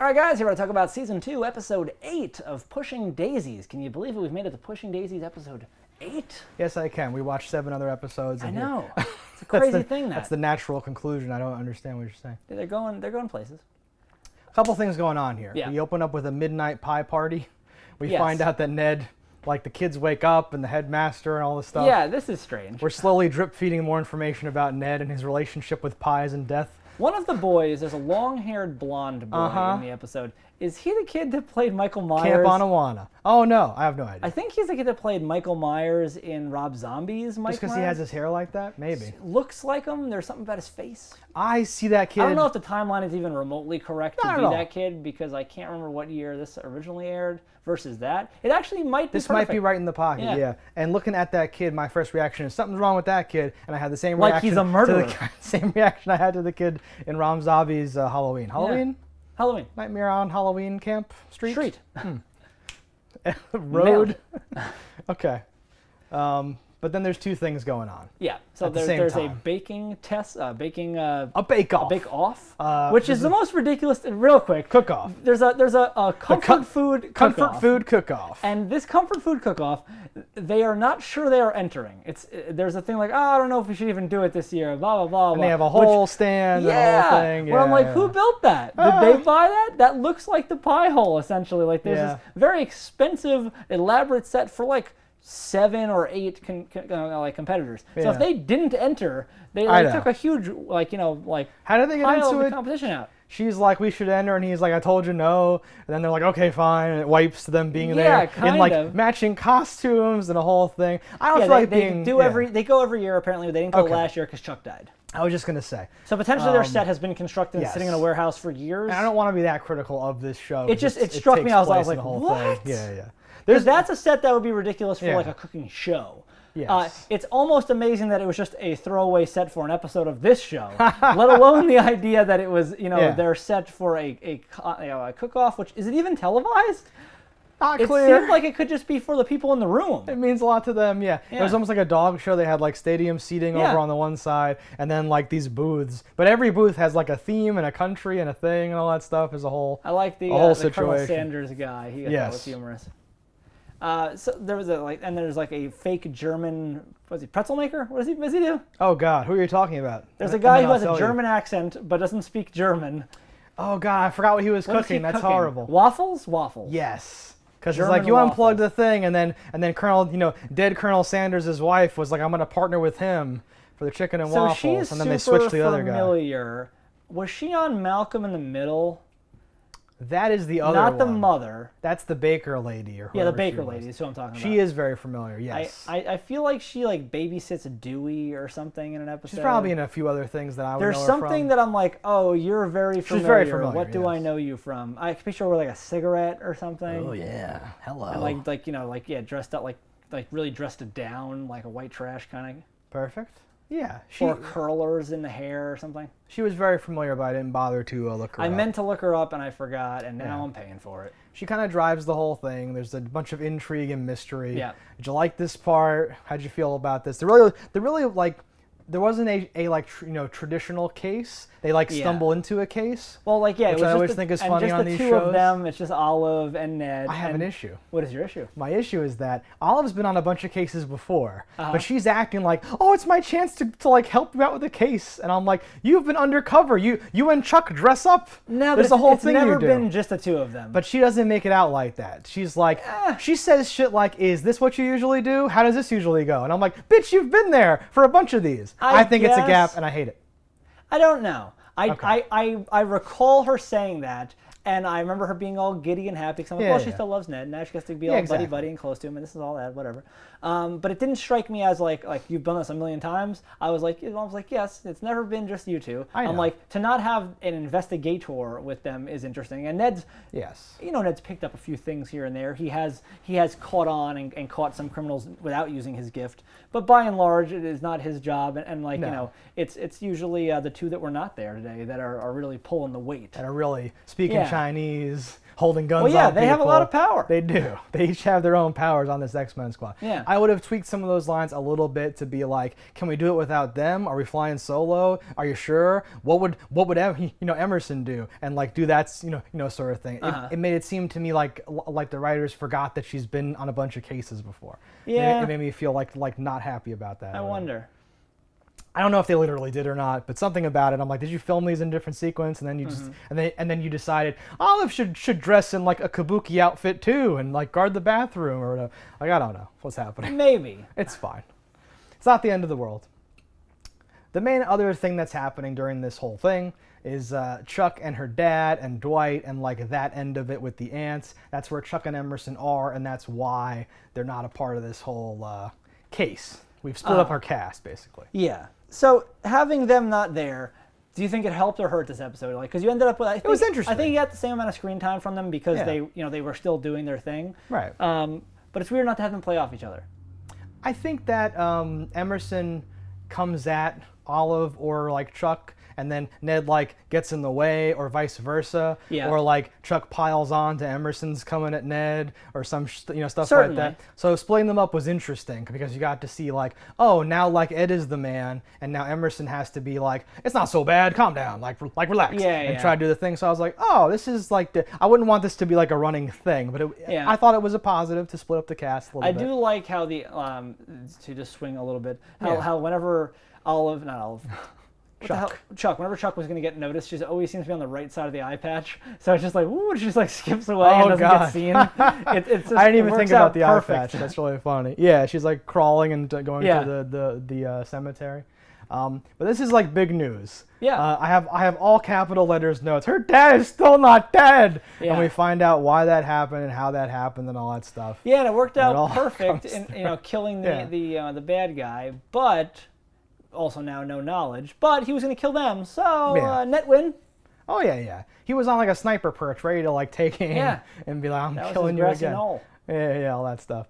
All right, guys, here to talk about Season 2, Episode 8 of Pushing Daisies. Can you believe it? We've made it to Pushing Daisies Episode 8? Yes, I can. We watched 7 other episodes. I know. It's a crazy thing. That's the natural conclusion. I don't understand what you're saying. They're going places. A couple things going on here. Yeah. We open up with a midnight pie party. We Yes. find out that Ned, like the kids wake up and the headmaster and all this stuff. Yeah, this is strange. We're slowly drip feeding more information about Ned and his relationship with pies and death. One of the boys, there's a long-haired blonde boy in the episode. Is he the kid that played Michael Myers? Camp Anawana. Oh, no. I have no idea. I think he's the kid that played Michael Myers in Rob Zombie's Mike Just because he has his hair like that? Maybe. Looks like him. There's something about his face. I see that kid. I don't know if the timeline is even remotely correct to Not be at all. that kid because I can't remember what year this originally aired versus that. It actually might be This might be right in the pocket, Yeah. yeah. And looking at that kid, my first reaction is something's wrong with that kid, and I had the same Like reaction. he's a murderer. To the same reaction I had to the kid in Rob Zombie's Halloween. Halloween? Halloween. Nightmare on Halloween Camp Street? Nailed Road? Okay. But then there's 2 things going on. Yeah. So At the same there's a time. baking test, A bake-off. a bake-off, which is the most ridiculous. Real quick, Cook-off. There's a comfort food Comfort cook-off. food cook-off. And this comfort food cook-off, they are not sure they are entering. There's a thing like, I don't know if we should even do it this year. Blah blah blah. And they have a whole stand and a whole thing. Where I'm like, yeah. who built that? Did they buy that? That looks like the pie hole essentially. Like there's this very expensive, elaborate set for like 7 or 8 like competitors. So if they didn't enter, they took a huge How did they get pile into of it? the competition out. She's like, we should enter, and he's like, I told you no. And then they're like, okay, fine. And it wipes to them being Yeah, there kind in like of. matching costumes and a whole thing. I don't Yeah, feel like they being. do they go every year apparently. They didn't go last year because Chuck died. I was just gonna say. So potentially their set has been constructed and yes. sitting in a warehouse for years. And I don't want to be that critical of this show. It struck me. takes I was place in like, the whole what? thing. Yeah. Because that's a set that would be ridiculous for Yeah. like a cooking show. Yes. It's almost amazing that it was just a throwaway set for an episode of this show, let alone the idea that it was, their set for a cook-off. Which is it even televised? Not It clear. seemed like it could just be for the people in the room. It means a lot to them, yeah. It was almost like a dog show. They had like stadium seating over on the one side, and then like these booths. But every booth has like a theme and a country and a thing and all that stuff as a whole. I like the whole Colonel situation. Sanders guy. He that was humorous. So there was there's like a fake German, pretzel maker? What does he do? Oh God, who are you talking about? There's a guy who has a German accent but doesn't speak German. Oh God, I forgot what he was cooking. That's horrible. Waffles? Yes. Because it's German like, you waffles. unplugged the thing, and then Colonel, dead Colonel Sanders' wife was like, I'm going to partner with him for the chicken and So waffles, she's and then they switched to the other guy. familiar. Was she on Malcolm in the Middle? That is the other Not the one. mother. That's the baker lady or Yeah, the whoever baker she was. lady is who I'm talking about. She is very familiar, yes. I feel like she babysits Dewey or something in an episode. She's probably in a few other things that I would There's know her something from. that I'm like, oh, you're very familiar. She's very familiar, What do I yes. know you from? I can picture her with like a cigarette or something. Oh yeah, hello. And dressed up like really dressed down like a white trash kind of. Perfect. Yeah, Or curlers in the hair or something. She was very familiar, but I didn't bother to look her up. I meant to look her up and I forgot, and now I'm paying for it. She kind of drives the whole thing. There's a bunch of intrigue and mystery. Yeah. Did you like this part? How'd you feel about this? There really there wasn't a traditional case. They stumble into a case. Well, which I always think is funny on these just the two shows. of them. It's just Olive and Ned. I have an issue. What is your issue? My issue is that Olive's been on a bunch of cases before, but she's acting like, oh, it's my chance to help you out with a case, and I'm like, you've been undercover. You and Chuck dress up. No, there's but a whole it's thing never you do. been just the two of them. But she doesn't make it out like that. She's like, she says shit like, is this what you usually do? How does this usually go? And I'm like, bitch, you've been there for a bunch of these. I think it's a gap, and I hate it. I don't know. I recall her saying that, and I remember her being all giddy and happy. Because I'm like, she still loves Ned. Now she gets to be all buddy and close to him, and this is all that, whatever. But it didn't strike me as like you've done this a million times. I was like, yes, it's never been just you two. I'm like, to not have an investigator with them is interesting. And Ned's, Ned's picked up a few things here and there. He has caught on and caught some criminals without using his gift. But by and large, it is not his job. And it's usually the two that were not there today that are really pulling the weight. That are really speaking Chinese. holding guns. Well, yeah, on they have a lot of people. power. They do. They each have their own powers on this X-Men squad. Yeah. I would have tweaked some of those lines a little bit to be like, can we do it without them? Are we flying solo? Are you sure? What would Emerson do? And like do that sort of thing. It made it seem to me like the writers forgot that she's been on a bunch of cases before. Yeah. It made me feel like not happy about that. I wonder. I don't know if they literally did or not, but something about it. I'm like, did you film these in different sequence? And then you just and then you decided Olive should dress in like a kabuki outfit too, and like guard the bathroom or whatever. Like I don't know what's happening. Maybe It's fine. It's not the end of the world. The main other thing that's happening during this whole thing is Chuck and her dad and Dwight and like that end of it with the ants. That's where Chuck and Emerson are, and that's why they're not a part of this whole case. We've split up our cast basically. Yeah. So having them not there, do you think it helped or hurt this episode? Like, because you ended up with, it was interesting. I think you got the same amount of screen time from them because they were still doing their thing. Right. But it's weird not to have them play off each other. I think that Emerson comes at Olive or like Chuck, and then Ned like gets in the way, or vice versa. Yeah. Or like Chuck piles on to Emerson's coming at Ned, or some stuff Certainly. like that. So splitting them up was interesting because you got to see like, oh, now like Ed is the man, and now Emerson has to be like, it's not so bad, calm down, like relax, and try to do the thing. So I was like, oh, this is like I wouldn't want this to be like a running thing, but I thought it was a positive to split up the cast a little bit. I do like how the to just swing a little bit how whenever Chuck, whenever Chuck was going to get noticed, she always seems to be on the right side of the eye patch. So it's just like, ooh, she just like skips away and doesn't get seen. It's just, I didn't even think about the eye perfect. patch. That's really funny. Yeah, she's like crawling and going to the cemetery. But this is like big news. Yeah. I have all capital letters notes. Her dad is still not dead. Yeah. And we find out why that happened and how that happened and all that stuff. Yeah, and it worked out all perfect in killing the bad guy, but also now no knowledge. But he was going to kill them, so net win. Oh yeah. He was on like a sniper perch, ready to like take aim and be like, I'm killing you again. Yeah, all that stuff.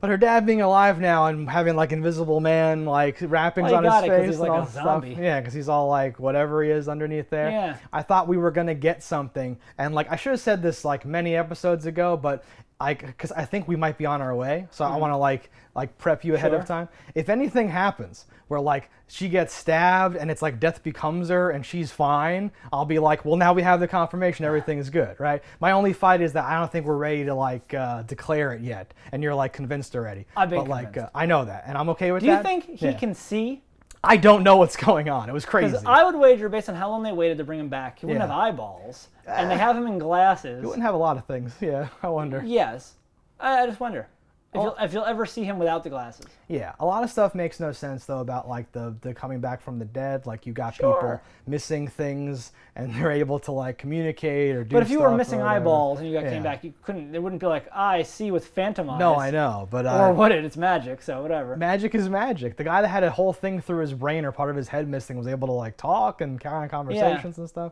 But her dad being alive now and having like Invisible Man like wrappings on his face he's and like all a that zombie. stuff. Yeah, because he's all like whatever he is underneath there. Yeah. I thought we were gonna get something, and like I should have said this like many episodes ago, but because I think we might be on our way, so I want to like prep you ahead of time. If anything happens where like she gets stabbed and it's like death becomes her and she's fine, I'll be like, well, now we have the confirmation everything is good, right? My only fight is that I don't think we're ready to like declare it yet, and you're like convinced already. I've been convinced. I know that, and I'm okay with that. Do you think he can see? I don't know what's going on. It was crazy. Because I would wager, based on how long they waited to bring him back, he wouldn't have eyeballs, and they have him in glasses. He wouldn't have a lot of things. Yeah, I wonder. Yes, I just wonder if you'll ever see him without the glasses. Yeah, a lot of stuff makes no sense though about like the coming back from the dead. Like you got people missing things and they're able to like communicate or do. But if you were missing eyeballs and you came back, you couldn't. It wouldn't be like I see with phantom eyes. No, I know, but or would it? It's magic, so whatever. Magic is magic. The guy that had a whole thing through his brain or part of his head missing was able to like talk and carry on conversations and stuff.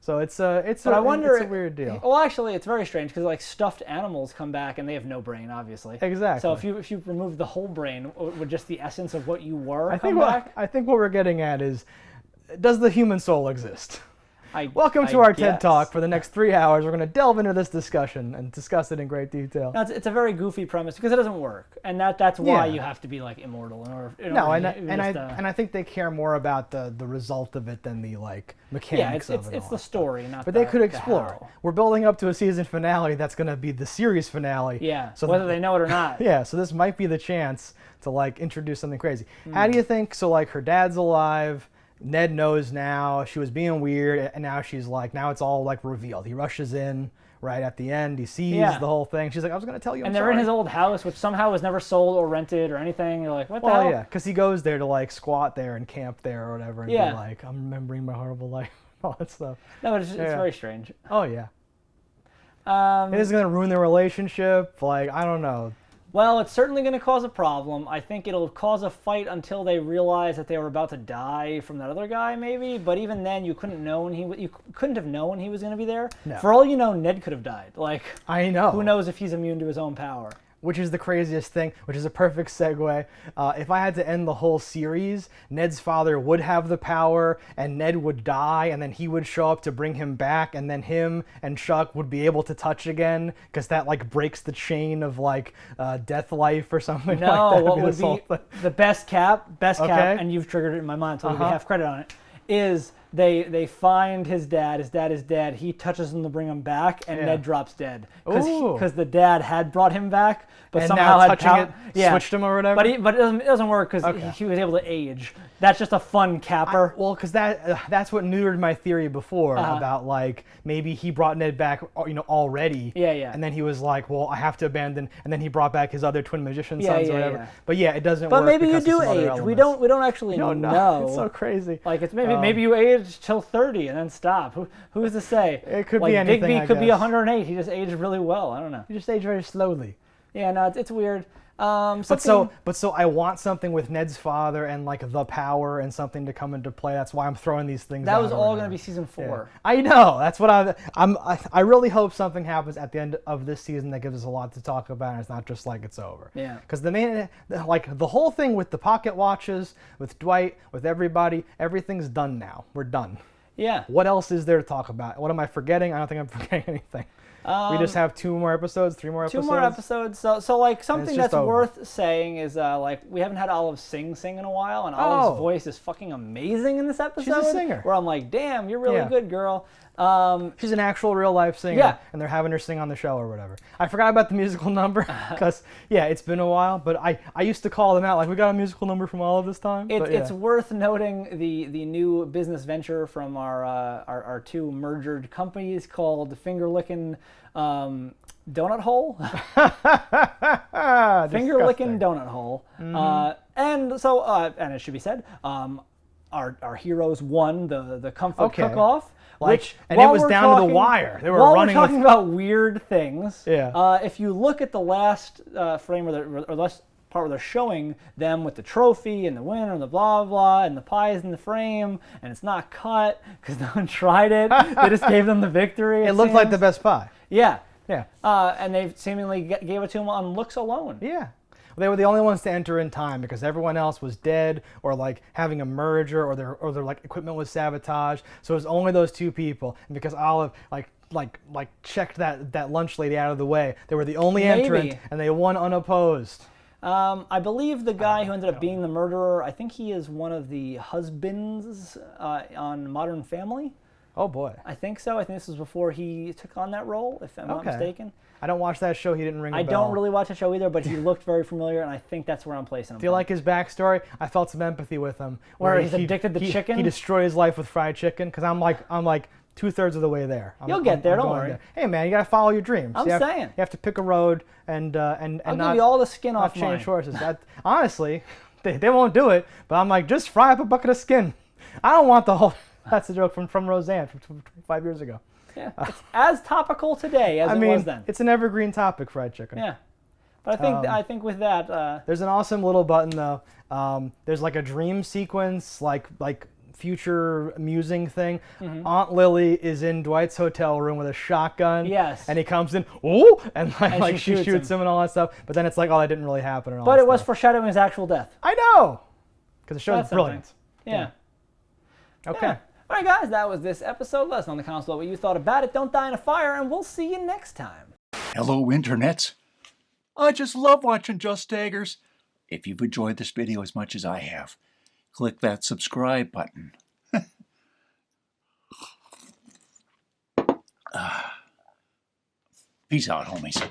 So it's a weird deal. Well, actually, it's very strange because like stuffed animals come back and they have no brain, obviously. Exactly. So if you remove the whole brain, would just the essence of what you were I think what we're getting at is, does the human soul exist? Welcome to our TED Talk. For the next 3 hours, we're going to delve into this discussion and discuss it in great detail. Now, it's a very goofy premise because it doesn't work, and that's why you have to be like immortal in order. I think they care more about the result of it than the like mechanics of it. It's the story, not. But they could explore it. We're building up to a season finale that's going to be the series finale. Yeah. So whether they know it or not. Yeah. So this might be the chance to like introduce something crazy. How do you think? So like her dad's alive. Ned knows now. She was being weird, and now she's like, now it's all like revealed. He rushes in right at the end. He sees the whole thing. She's like, I was going to tell you. And they're in his old house, which somehow was never sold or rented or anything. You're like, what the hell? Well, yeah, because he goes there to like squat there and camp there or whatever, and be like, I'm remembering my horrible life, all that stuff. No, it's very strange. Oh yeah. It is going to ruin their relationship. Like, I don't know. Well, it's certainly going to cause a problem. I think it'll cause a fight until they realize that they were about to die from that other guy, maybe. But even then, you couldn't have known he was going to be there. No. For all you know, Ned could have died. Like, I know. Who knows if he's immune to his own power? which is the craziest thing, which is a perfect segue. If I had to end the whole series, Ned's father would have the power, and Ned would die, and then he would show up to bring him back, and then him and Chuck would be able to touch again, because that like breaks the chain of like death life or something like that. No, what would be the best cap, and you've triggered it in my mind, so I'll give you half credit on it, is they find his dad is dead, he touches him to bring him back, and Ned drops dead. Because the dad had brought him back, but and somehow now had touching it switched him or whatever? But it doesn't work because he was able to age. That's just a fun capper. Well, because that's what neutered my theory before about like maybe he brought Ned back, already. Yeah. And then he was like, well, I have to abandon, and then he brought back his other twin magician sons or whatever. Yeah. But yeah, it doesn't but work. But maybe you do age. We don't actually know. It's so crazy. Like it's maybe you age till 30 and then stop. Who's to say? It could be anything. Big B could be 108. He just aged really well. I don't know. He just aged very slowly. Yeah, no, it's weird. But so I want something with Ned's father and like the power and something to come into play. That's why I'm throwing these things. That was all going to be season 4. Yeah. I know. That's what I really hope something happens at the end of this season that gives us a lot to talk about, and it's not just like it's over. Yeah. Because the whole thing with the pocket watches, with Dwight, with everybody, everything's done now. We're done. Yeah. What else is there to talk about? What am I forgetting? I don't think I'm forgetting anything. We just have 2 more episodes, 3 more episodes. 2 more episodes. So like something that's worth saying is like we haven't had Olive sing in a while, and Olive's voice is fucking amazing in this episode. She's a singer. Where I'm like, damn, you're really good, girl. She's an actual real life singer, and they're having her sing on the show or whatever. I forgot about the musical number because it's been a while, but I used to call them out like, we got a musical number from Olive this time. It's worth noting the new business venture from our 2 merged companies called Finger Licking Donut Hole. Finger Licking Donut Hole. And so and it should be said, our heroes won the Comfort Cook-Off. And it was down to the wire. They were running. While we're talking about weird things, yeah. If you look at the last frame or the last part where they're showing them with the trophy and the winner and the blah blah and the pies in the frame, and it's not cut because no one tried it. They just gave them the victory. It looked like the best pie. Yeah. Yeah. And they seemingly gave it to him on looks alone. Yeah. They were the only ones to enter in time because everyone else was dead or like having a merger or their like equipment was sabotaged. So it was only those 2 people. And because Olive like checked that lunch lady out of the way, they were the only entrant, and they won unopposed. I believe the guy who ended up being the murderer, I think he is one of the husbands on Modern Family. Oh boy. I think so. I think this was before he took on that role, if I'm not mistaken. I don't watch that show. He didn't ring a bell. I don't really watch the show either, but he looked very familiar, and I think that's where I'm placing him. Do you like his backstory? I felt some empathy with him. Where he's addicted to chicken? He destroyed his life with fried chicken, because I'm like 2/3 of the way there. You'll get there, don't worry. There. Hey man, you gotta follow your dreams. I'm saying. You have to pick a road and I'll not give you all the skin off change mine. choices. Honestly, they won't do it, but I'm like, just fry up a bucket of skin. I don't want the whole. That's a joke from Roseanne from 25 years ago. Yeah, it's as topical today as it was then. It's an evergreen topic, fried chicken. Yeah, but I think with that, there's an awesome little button though. There's like a dream sequence, like future musing thing. Aunt Lily is in Dwight's hotel room with a shotgun. Yes. And he comes in, and she shoots him and all that stuff. But then it's like, that didn't really happen. And all but that it was stuff. foreshadowing his actual death. I know, because the show's brilliant. Yeah. Okay. Yeah. All right, guys, that was this episode. Let us know in the comments below what you thought about it. Don't die in a fire, and we'll see you next time. Hello, internets. I just love watching JustDaggers. If you've enjoyed this video as much as I have, click that subscribe button. Peace out, homies.